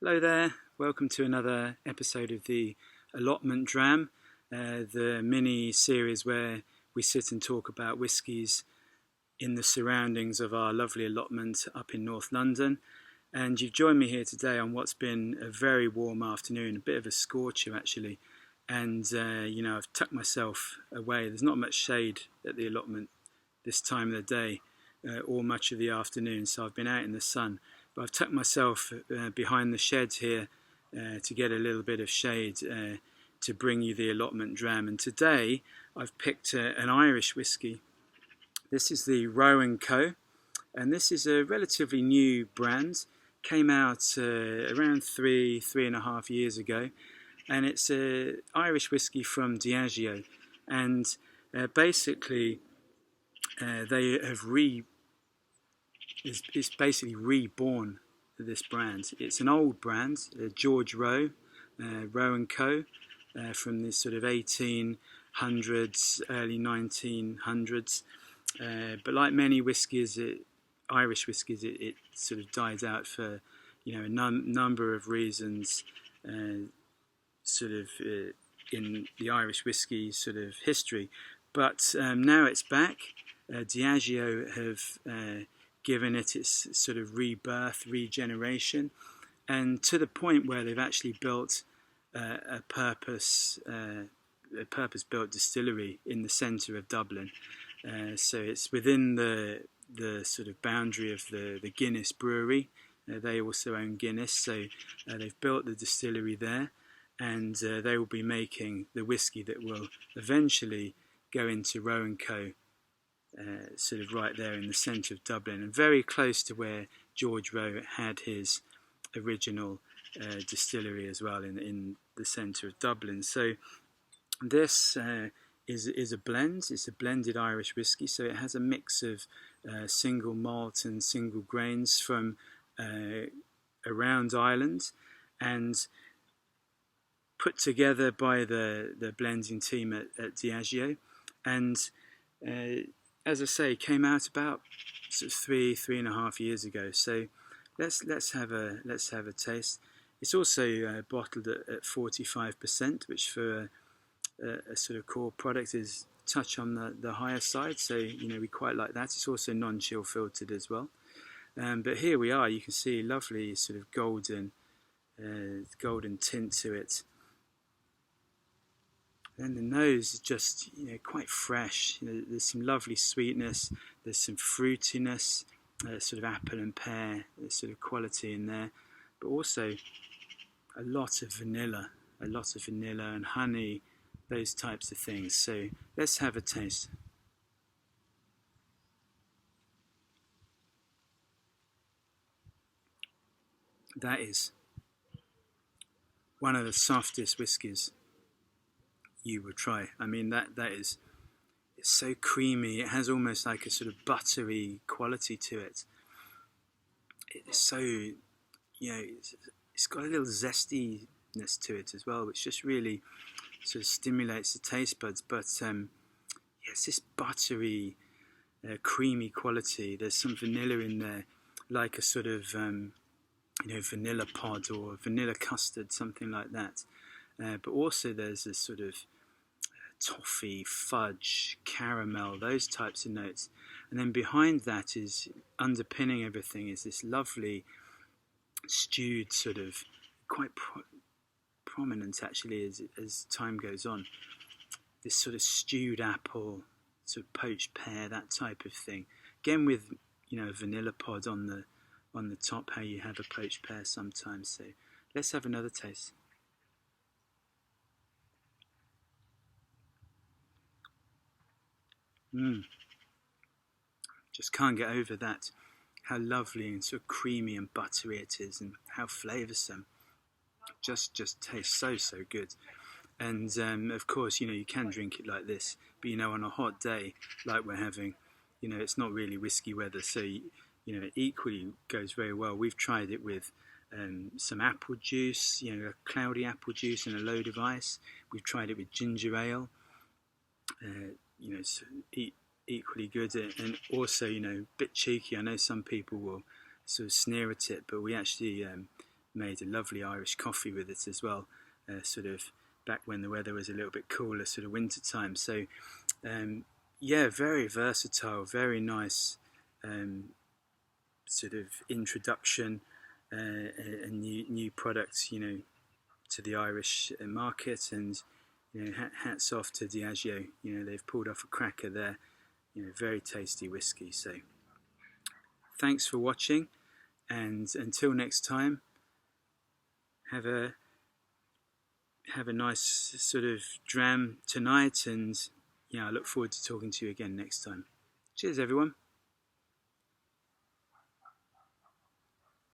Hello there, welcome to another episode of the Allotment Dram, the mini series where we sit and talk about whiskies in the surroundings of our lovely allotment up in North London. And you've joined me here today on what's been a very warm afternoon, a bit of a scorcher actually. And I've tucked myself away. There's not much shade at the allotment this time of the day or much of the afternoon, so I've been out in the sun. But I've tucked myself behind the sheds here to get a little bit of shade to bring you the Allotment Dram. And today I've picked an Irish whisky. This is the Roe Co, and this is a relatively new brand. Came out around three and a half years ago, and it's an Irish whisky from Diageo. And basically, they have it's basically reborn this brand. It's an old brand, George Roe, Roe Co, from the sort of 1800s, early 1900s. But like many whiskies, Irish whiskies, it sort of died out for a number of reasons, in the Irish whiskey sort of history. But now it's back. Diageo have given it its sort of rebirth, regeneration, and to the point where they've actually built a purpose-built distillery in the centre of Dublin. So it's within the sort of boundary of the Guinness brewery. They also own Guinness, so they've built the distillery there, and they will be making the whisky that will eventually go into Roe Co, sort of right there in the centre of Dublin, and very close to where George Roe had his original distillery as well, in the centre of Dublin. So this is a blend. It's a blended Irish whisky, so it has a mix of single malt and single grains from around Ireland, and put together by the blending team at Diageo. And as I say, came out about sort of three and a half years ago. So let's have a taste. It's also bottled at 45%, which for a sort of core product is touch on the higher side. So we quite like that. It's also non-chill filtered as well. But here we are. You can see lovely sort of golden tint to it. Then the nose is just quite fresh. There's some lovely sweetness. There's some fruitiness, sort of apple and pear sort of quality in there, but also a lot of vanilla and honey, those types of things. So let's have a taste. That is one of the softest whiskies you would try. I mean, that is, it's so creamy. It has almost like a sort of buttery quality to it. It's so, it's got a little zestiness to it as well, which just really sort of stimulates the taste buds. But it's this buttery, creamy quality. There's some vanilla in there, like a sort of vanilla pod or vanilla custard, something like that. But also there's this sort of toffee, fudge, caramel, those types of notes. And then behind that is, underpinning everything, is this lovely stewed sort of, quite prominent actually as time goes on, this sort of stewed apple, sort of poached pear, that type of thing. Again with a vanilla pod on the top, how you have a poached pear sometimes. So let's have another taste. Just can't get over that. How lovely and sort of creamy and buttery it is, and how flavoursome. Just tastes so good. And of course, you can drink it like this, but on a hot day like we're having, it's not really whiskey weather, so it equally goes very well. We've tried it with some apple juice, a cloudy apple juice and a load of ice. We've tried it with ginger ale. So equally good, and also a bit cheeky. I know some people will sort of sneer at it, but we actually made a lovely Irish coffee with it as well, sort of back when the weather was a little bit cooler, sort of winter time. So yeah, very versatile, very nice sort of introduction and new products, to the Irish market. And hats off to Diageo. They've pulled off a cracker there. Very tasty whiskey. So thanks for watching, and until next time, have a nice sort of dram tonight, and I look forward to talking to you again next time. Cheers, everyone.